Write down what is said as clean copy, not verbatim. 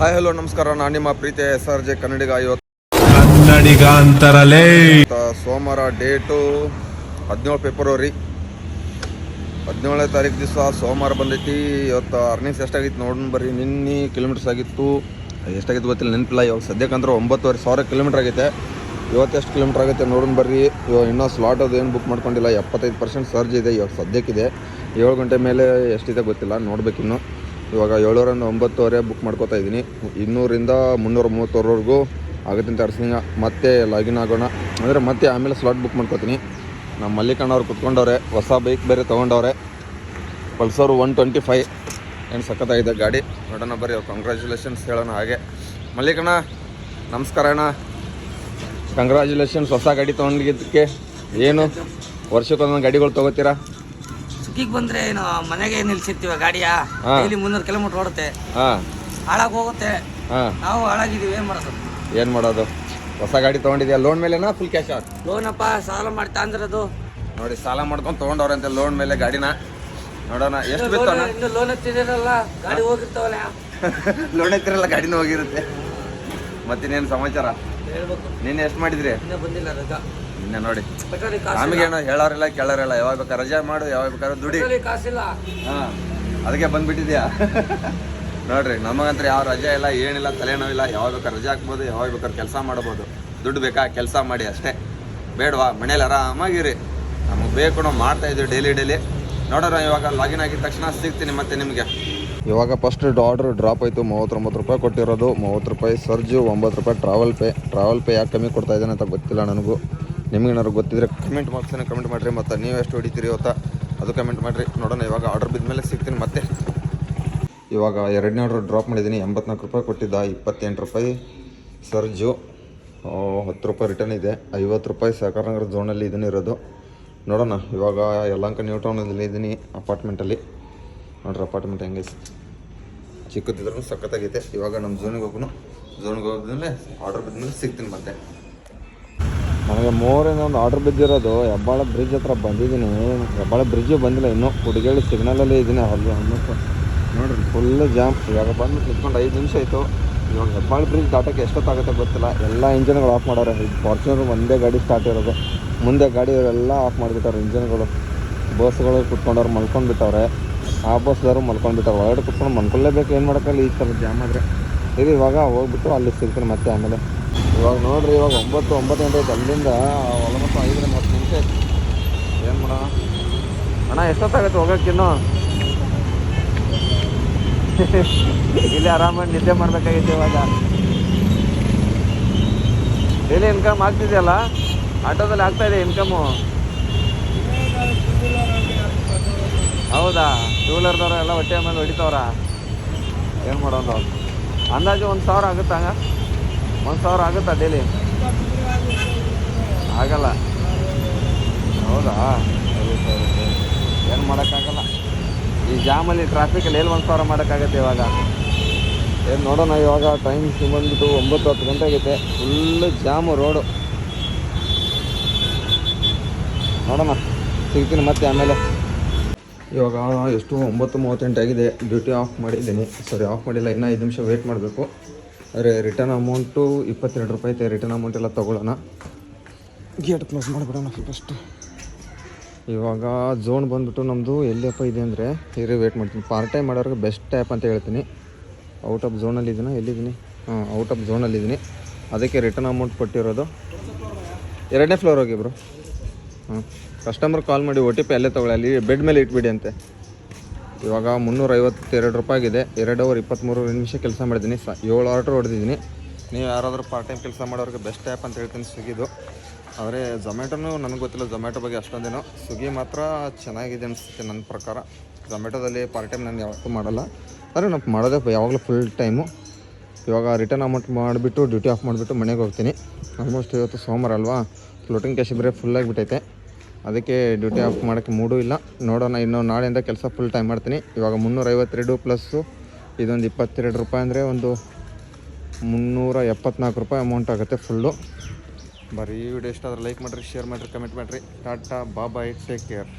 Hi hello ನಮಸ್ಕಾರ, ನಾನು ನಿಮ್ಮ ಪ್ರೀತಿಯ SRJ ಕನ್ನಡಿಗ. ಕನ್ನಡಿಗ ಅಂತಾರಲೇ. ಸೋಮವಾರ ಡೇಟು 17 ಫೆಬ್ರವರಿ 17ನೇ ತಾರೀಕು ದಿವಸ ಸೋಮವಾರ ಬಂದೈತಿ. ಇವತ್ತು ಅರ್ನಿಂಗ್ಸ್ ಎಷ್ಟಾಗಿತ್ತು ನೋಡೋಣ ಬರ್ರಿ. ನಿನ್ನೆ ಕಿಲೋಮೀಟರ್ಸ್ ಆಗಿತ್ತು, ಎಷ್ಟಾಗಿತ್ತು ಗೊತ್ತಿಲ್ಲ, ನೆನಪಿಲ್ಲ. ಇವಾಗ ಸದ್ಯಕ್ಕಂದ್ರೆ 9,500 ಕಿಲೋಮೀಟ್ರ್ ಆಗೈತೆ. ಇವತ್ತು ಎಷ್ಟು ಕಿಲೋಮೀಟ್ರ್ ಆಗುತ್ತೆ ನೋಡೋಣ ಬರ್ರಿ. ಇವಾಗ ಇನ್ನೂ ಸ್ಲಾಟ್ ಅದು ಏನು ಬುಕ್ ಮಾಡ್ಕೊಂಡಿಲ್ಲ, 75% ಸರ್ಜ್ ಇದೆ ಇವಾಗ ಸದ್ಯಕ್ಕಿದೆ. 7 ಗಂಟೆ ಮೇಲೆ ಎಷ್ಟಿದೆ ಗೊತ್ತಿಲ್ಲ, ನೋಡಬೇಕಿನ್ನು. ಇವಾಗ 7ರಿಂದ 9:30 ಬುಕ್ ಮಾಡ್ಕೋತಾ ಇದ್ದೀನಿ. 200ರಿಂದ 330ವರೆಗೂ ಆಗುತ್ತೆ ಅಂತ ಅರ್ಸಿಂಗ. ಮತ್ತೆ ಲಾಗಿನ್ ಆಗೋಣ ಅಂದರೆ ಮತ್ತೆ ಆಮೇಲೆ ಸ್ಲಾಟ್ ಬುಕ್ ಮಾಡ್ಕೋತೀನಿ. ನಮ್ಮ ಮಲ್ಲಿಕಣ್ಣವ್ರು ಕುತ್ಕೊಂಡವ್ರೆ, ಹೊಸ ಬೈಕ್ ಬೇರೆ ತೊಗೊಂಡವ್ರೆ, ಪಲ್ಸರ್ 125. ಏನು ಸಖತ್ತಾಗಿದೆ ಗಾಡಿ. ನೋಡೋಣ ಬರ್ರಿ, ಕಂಗ್ರ್ಯಾಚುಲೇಷನ್ಸ್ ಹೇಳೋಣ. ಹಾಗೆ ಮಲ್ಲಿಕಣ್ಣ ನಮಸ್ಕಾರ ಅಣ್ಣ, ಕಂಗ್ರ್ಯಾಚುಲೇಷನ್ಸ್ ಹೊಸ ಗಾಡಿ ತೊಗೊಂಡಿದ್ದಕ್ಕೆ. ಏನು ವರ್ಷಕ್ಕೊಂದೊಂದು ಗಾಡಿಗಳು ತೊಗೋತೀರಾ? ಸುಖಿಗೆ ಬಂದ್ರೆ ಏನು ಮನೆಗೆ ನಿಲ್ಸಿರ್ತೀವ ಗಾಡಿಯ, ಡೈಲಿ 300 ಕಿಲೋಮೀಟರ್ ಓಡುತ್ತೆ, ಹಾಳಾಗಿ ಹೋಗುತ್ತೆ. ನಾವು ಹಾಳಾಗಿದ್ದೀವಿ, ಏನು ಮಾಡೋದು? ಹೊಸ ಗಾಡಿ ತೊಗೊಂಡಿದ್ಯಾ? ಲೋನ್ ಮೇಲೆನಾ ಫುಲ್ ಕ್ಯಾಶ್? ಲೋನಪ್ಪ, ಸಾಲ ಮಾಡಿ ತಂದಿರೋದು. ನೋಡಿ, ಸಾಲ ಮಾಡ್ಕೊಂಡು ತೊಗೊಂಡವ್ರಂತೆ ಲೋನ್ ಮೇಲೆ ಗಾಡಿನ. ನೋಡೋಣ ಎಷ್ಟು ಬಿತ್ತು. ಇನ್ನು ಲೋನ್ ಎತ್ತಿದಿರಲ್ಲ, ಗಾಡಿ ಹೋಗಿರ್ತಾವಲ್ಲ. ಲೋನ್ ಎತ್ತಿರಲ್ಲ, ಗಾಡಿನೂ ಹೋಗಿರುತ್ತೆ. ಮತ್ತಿನ್ನೇನು ಸಮಾಚಾರ? ಹೇಳ್ಬೇಕು. ನಿನ್ನೆ ಎಷ್ಟು ಮಾಡಿದ್ರಿ? ಇನ್ನೂ ಬಂದಿಲ್ಲ ರಜಾ. ನಿನ್ನೆ ನೋಡಿ, ನಮಗೇನು ಹೇಳೋರಿಲ್ಲ ಕೇಳೋರಿಲ್ಲ. ಯಾವಾಗ ಬೇಕಾದ್ರೆ ರಜೆ ಮಾಡು, ಯಾವಾಗ ಬೇಕಾದ್ರೆ ದುಡಿ. ಕಾಸಿಲ್ಲ. ಹಾಂ, ಅದಕ್ಕೆ ಬಂದ್ಬಿಟ್ಟಿದ್ಯಾ? ನೋಡ್ರಿ, ನಮಗಂತ್ರ ಯಾವ ರಜೆ ಇಲ್ಲ, ಏನಿಲ್ಲ, ತಲೆನೋವಿಲ್ಲ. ಯಾವಾಗ ಬೇಕಾದ್ರೆ ರಜೆ ಹಾಕ್ಬೋದು, ಯಾವಾಗ ಬೇಕಾದ್ರೆ ಕೆಲಸ ಮಾಡ್ಬೋದು. ದುಡ್ಡು ಬೇಕಾ, ಕೆಲಸ ಮಾಡಿ ಅಷ್ಟೇ. ಬೇಡವಾ, ಮನೇಲಿ ಆರಾಮಾಗಿರಿ. ನಮಗೆ ಬೇಕು, ನಾವು ಮಾಡ್ತಾಯಿದ್ದೀವಿ ಡೈಲಿ. ನೋಡೋಣ, ಇವಾಗ ಲಾಗಿನ್ ಆಗಿದ ತಕ್ಷಣ ಸಿಗ್ತೀನಿ ಮತ್ತೆ ನಿಮಗೆ. ಇವಾಗ ಫಸ್ಟ್ ಆರ್ಡ್ರ್ ಡ್ರಾಪ್ ಆಯಿತು. 39 ರೂಪಾಯಿ ಕೊಟ್ಟಿರೋದು. 30 ರೂಪಾಯಿ ಸರ್ಜು, 9 ರೂಪಾಯಿ ಟ್ರಾವೆಲ್ ಪೇ ಯಾಕೆ ಕಮ್ಮಿ ಕೊಡ್ತಾ ಇದ್ದಾನೆ ಅಂತ ಗೊತ್ತಿಲ್ಲ ನನಗೂ. ನಿಮಗೇನಾದ್ರು ಗೊತ್ತಿದ್ರೆ ಕಮೆಂಟ್ ಬಾಕ್ಸನ್ನು ಕಮೆಂಟ್ ಮಾಡಿರಿ. ಮತ್ತು ನೀವು ಎಷ್ಟು ಹೊಡಿತೀರಿ ಇವತ್ತು ಅದು ಕಮೆಂಟ್ ಮಾಡಿರಿ. ನೋಡೋಣ, ಇವಾಗ ಆರ್ಡರ್ ಬಿದ್ದ ಮೇಲೆ ಸಿಗ್ತೀನಿ ಮತ್ತೆ. ಇವಾಗ 2ನೇ ಆರ್ಡ್ರ್ ಡ್ರಾಪ್ ಮಾಡಿದ್ದೀನಿ. 84 ರೂಪಾಯಿ ಕೊಟ್ಟಿದ್ದ, 28 ರೂಪಾಯಿ ಸರ್ಜು, 10 ರೂಪಾಯಿ ರಿಟರ್ನ್ ಇದೆ. 50 ರೂಪಾಯಿ ಸಹಕಾರನಗರ ಝೋನಲ್ಲಿ ಇದನ್ನಿರೋದು. ನೋಡೋಣ, ಇವಾಗ ಯಲಹಂಕ ನ್ಯೂ ಟೌನಲ್ಲಿ ಇದ್ದೀನಿ ಅಪಾರ್ಟ್ಮೆಂಟಲ್ಲಿ. ನೋಡ್ರಿ ಅಪಾರ್ಟ್ಮೆಂಟ್ ಹೆಂಗೆ ಚಿಕ್ಕದಿದ್ರೂ ಸಖತ್ತಾಗೈತೆ. ಇವಾಗ ನಮ್ಮ ಝೋನಿಗೆ ಹೋದ್ಮೇಲೆ ಆರ್ಡರ್ ಬಿದ್ಮೇಲೆ ಸಿಗ್ತೀನಿ ಮತ್ತೆ. ನನಗೆ 3ರಿಂದ ಒಂದು ಆರ್ಡರ್ ಬಿದ್ದಿರೋದು. ಹೆಬ್ಬಾಳ ಬ್ರಿಡ್ಜ್ ಹತ್ರ ಬಂದಿದ್ದೀನಿ. ಹೆಬ್ಬಾಳ ಬ್ರಿಡ್ಜು ಬಂದಿಲ್ಲ ಇನ್ನೂ. ಕುಡಿಗೇಳಿ ಸಿಗ್ನಲಲ್ಲಿ ಇದ್ದೀನಿ. ಅಲ್ಲಿ ಆಲ್ಮೋಸ್ಟ್ ನೋಡ್ರಿ ಫುಲ್ಲು ಜಾಮ್. ಇವಾಗ ಬಂದ್ಬಿಟ್ಟು ನಿಂತ್ಕೊಂಡು 5 ನಿಮಿಷ ಆಯಿತು. ಇವಾಗ ಹೆಬ್ಬಾಳ ಬ್ರಿಡ್ಜ್ ದಾಟಕ್ಕೆ ಎಷ್ಟೊತ್ತಾಗುತ್ತೆ ಗೊತ್ತಿಲ್ಲ. ಎಲ್ಲ ಇಂಜಿನ್ಗಳು ಆಫ್ ಮಾಡೋರು. ಫಾರ್ಚುನರ್ ಒಂದೇ ಗಾಡಿ ಸ್ಟಾರ್ಟ್ ಇರೋದು, ಮುಂದೆ ಗಾಡಿ ಎಲ್ಲ ಆಫ್ ಮಾಡಿಬಿಟ್ಟವ್ರೆ ಇಂಜಿನ್ಗಳು. ಬಸ್ಗಳು ಕುತ್ಕೊಂಡವ್ರು ಮಲ್ಕೊಂಡ್ಬಿಟ್ಟವ್ರೆ. ಆ ಬಸ್ದವರು ಮಲ್ಕೊಂಡ್ಬಿಟ್ಟವ್ರು. ಹೊರಗಡೆ ಕುತ್ಕೊಂಡು ಮಲ್ಕೊಳ್ಳೇಬೇಕು, ಏನು ಮಾಡೋಕ್ಕಲ್ಲ ಈ ಥರ ಜಾಮ್ ಆದರೆ. ಇದು ಇವಾಗ ಹೋಗ್ಬಿಟ್ಟು ಅಲ್ಲಿ ಸಿಗ್ತೀನಿ ಮತ್ತೆ ಆಮೇಲೆ. ಇವಾಗ ನೋಡಿರಿ, ಇವಾಗ 9 ಗಂಟೆ ಆಯ್ತು. ಅಲ್ಲಿಂದ ಆಲ್ಮೋಸ್ಟ್ 5ರಿಂದ 10 ನಿಮಿಷ ಆಯ್ತು. ಏನು ಮಾಡೋಣ ಅಣ್ಣ? ಎಷ್ಟೊತ್ತಾಗುತ್ತೆ ಹೋಗೋಕ್ಕಿನ್ನು? ಇಲ್ಲಿ ಆರಾಮಾಗಿ ನಿದ್ದೆ ಮಾಡಬೇಕಾಗಿತ್ತು. ಇವಾಗ ಡೈಲಿ ಇನ್ಕಮ್ ಆಗ್ತಿದೆಯಲ್ಲ, ಆಟೋದಲ್ಲಿ ಆಗ್ತಾಯಿದೆ ಇನ್ಕಮು. ಹೌದಾ? 2 ವೀಲರ್ದವ್ರು ಎಲ್ಲ ಹೊಟ್ಟೆ ಮೇಲೆ ಹೊಡಿತವ್ರ. ಏನು ಮಾಡೋದು? ಅಂದಾಜು 1,000 ಆಗುತ್ತಾ? 1,000 ಆಗುತ್ತಾ ಡೈಲಿ? ಆಗಲ್ಲ. ಹೌದಾ? ಸರಿ. ಏನು ಮಾಡೋಕ್ಕಾಗಲ್ಲ ಈ ಜಾಮಲ್ಲಿ, ಟ್ರಾಫಿಕಲ್ಲಿ. ಎಲ್ಲಿ 1,000 ಮಾಡೋಕ್ಕಾಗತ್ತೆ ಇವಾಗ? ಏನು ನೋಡೋಣ. ಇವಾಗ ಟೈಮ್ ಬಂದ್ಬಿಟ್ಟು 9-10 ಗಂಟೆ ಆಗೈತೆ. Full jam road. ನೋಡೋಣ, ಸಿಗ್ತೀನಿ ಮತ್ತೆ ಆಮೇಲೆ. ಇವಾಗ ಎಷ್ಟು 9:38 ಆಗಿದೆ. ಡ್ಯೂಟಿ ಆಫ್ ಮಾಡಿದ್ದೀನಿ. ಆಫ್ ಮಾಡಿಲ್ಲ, ಇನ್ನೂ 5 ನಿಮಿಷ ವೆಯ್ಟ್ ಮಾಡಬೇಕು. ಆದರೆ ರಿಟರ್ನ್ ಅಮೌಂಟು 22 ರೂಪಾಯಿ ಐತೆ. ರಿಟರ್ನ್ ಅಮೌಂಟ್ ಎಲ್ಲ ತೊಗೊಳ್ಳೋಣ. ಗೇಟ್ ಕ್ಲೋಸ್ ಮಾಡಿಬಿಡೋಣ ಫಸ್ಟು. ಇವಾಗ ಝೋನ್ ಬಂದ್ಬಿಟ್ಟು ನಮ್ಮದು ಎಲ್ಲಿಯಪ್ಪ ಇದೆ ಅಂದರೆ, ಇರೋ ವೆಯ್ಟ್ ಮಾಡ್ತೀನಿ. ಪಾರ್ಟ್ ಟೈಮ್ ಮಾಡೋರಿಗೆ ಬೆಸ್ಟ್ ಆ್ಯಪ್ ಅಂತ ಹೇಳ್ತೀನಿ. ಔಟ್ ಆಫ್ ಝೋನಲ್ಲಿದ್ದೀನಿ. ಎಲ್ಲಿದ್ದೀನಿ? ಔಟ್ ಆಫ್ ಝೋನಲ್ಲಿದ್ದೀನಿ. ಅದಕ್ಕೆ ರಿಟರ್ನ್ ಅಮೌಂಟ್ ಕೊಟ್ಟಿರೋದು. 2ನೇ ಫ್ಲೋರ್ ಹೋಗಿ ಬ್ರೋ. ಕಸ್ಟಮರ್ ಕಾಲ್ ಮಾಡಿ OTP ಅಲ್ಲೇ ತೊಗೊಳ್ಳಿ, ಅಲ್ಲಿ ಬೆಡ್ ಮೇಲೆ ಇಟ್ಬಿಡಿ ಅಂತೆ. ಇವಾಗ 352 ರೂಪಾಯಿ ಆಗಿದೆ. 2 ಅವರ್ 23 ನಿಮಿಷ ಕೆಲಸ ಮಾಡಿದ್ದೀನಿ. 7 ಆರ್ಡ್ರ್ ಹೊಡೆದಿದ್ದೀನಿ. ನೀವು ಯಾರಾದರೂ ಪಾರ್ಟ್ ಟೈಮ್ ಕೆಲಸ ಮಾಡೋರಿಗೆ ಬೆಸ್ಟ್ ಆ್ಯಪ್ ಅಂತ ಹೇಳ್ತೀನಿ ಸ್ವಿಗ್ಗಿದು. ಆದರೆ ಝೊಮ್ಯಾಟೋನು ನನಗೆ ಗೊತ್ತಿಲ್ಲ, ಝೊಮ್ಯಾಟೋ ಬಗ್ಗೆ ಅಷ್ಟೊಂದೇನೋ. ಸ್ವಿಗ್ಗಿ ಮಾತ್ರ ಚೆನ್ನಾಗಿದೆ ಅನಿಸುತ್ತೆ ನನ್ನ ಪ್ರಕಾರ. ಝೊಮ್ಯಾಟೋದಲ್ಲಿ ಪಾರ್ಟ್ ಟೈಮ್ ನಾನು ಯಾವತ್ತೂ ಮಾಡಲ್ಲ, ಆದರೆ ನಾವು ಮಾಡೋದೇ ಯಾವಾಗಲೂ ಫುಲ್ ಟೈಮು. ಇವಾಗ ರಿಟರ್ನ್ ಅಮೌಂಟ್ ಮಾಡಿಬಿಟ್ಟು ಡ್ಯೂಟಿ ಆಫ್ ಮಾಡಿಬಿಟ್ಟು ಮನೆಗೆ ಹೋಗ್ತೀನಿ. ಆಲ್ಮೋಸ್ಟ್ ಇವತ್ತು ಸೋಮವಾರ ಅಲ್ವಾ, ಫ್ಲೋಟಿಂಗ್ ಕ್ಯಾಶ್ ಬೇರೆ ಫುಲ್ಲಾಗಿಬಿಟ್ಟೈತೆ. ಅದಕ್ಕೆ ಡ್ಯೂಟಿ ಆಫ್ ಮಾಡೋಕ್ಕೆ ಮೂಡೂ ಇಲ್ಲ. ನೋಡೋಣ, ಇನ್ನು ನಾಳೆಯಿಂದ ಕೆಲಸ ಫುಲ್ ಟೈಮ್ ಮಾಡ್ತೀನಿ. ಇವಾಗ 352 ಪ್ಲಸ್ಸು ಇದೊಂದು 22 ರೂಪಾಯಿ ಅಂದರೆ ಒಂದು 374 ರೂಪಾಯಿ ಅಮೌಂಟ್ ಆಗುತ್ತೆ ಫುಲ್ಲು. ಬರೀ ವಿಡಿಯೋ ಇಷ್ಟ ಆದರೆ ಲೈಕ್ ಮಾಡಿರಿ, ಶೇರ್ ಮಾಡಿರಿ, ಕಮೆಂಟ್ ಮಾಡಿರಿ. ಟಾಟಾ ಬಾಯ್, ಟೇಕ್ ಕೇರ್.